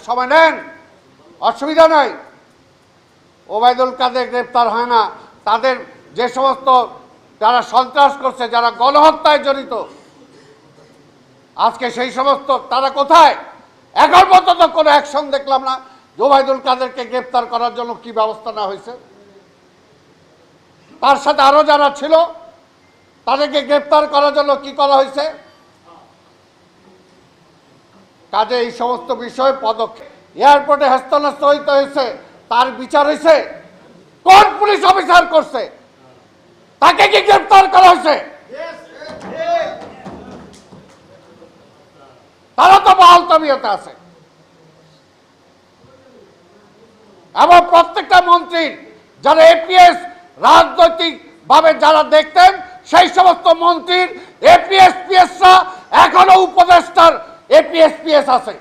সময় নেন, অসুবিধা নাই। ওবায়দুল কাদের গ্রেপ্তার হয় না, তাদের যে সমস্ত যারা সন্ত্রাস করছে, যারা গণহত্যায় জড়িত, আজকে সেই সমস্ত তারা কোথায়? এখন পর্যন্ত কোনো অ্যাকশন দেখলাম না। ওবায়দুল কাদেরকে গ্রেপ্তার করার জন্য কি ব্যবস্থা নেওয়া হয়েছে? তার সাথে আরো যারা ছিল তাদেরকে গ্রেপ্তার করার জন্য কি করা হয়েছে? কাজে এই সমস্ত বিষয় পদক্ষেপ। এয়ারপোর্টে হস্তান্তর হয়েছে, তার বিচার হয়েছে? কোন পুলিশ অফিসার করছে? তাকে কি গ্রেপ্তার করা হয়েছে? তারা তো বহাল তবিয়তে আছে। এবং প্রত্যেকটা মন্ত্রীর যারা এপিএস রাজনৈতিক ভাবে যারা দেখতেন, সেই সমস্ত মন্ত্রীর এপিএস পিএসরা এখনো উপদেষ্টার এপিএস পিএস আছে।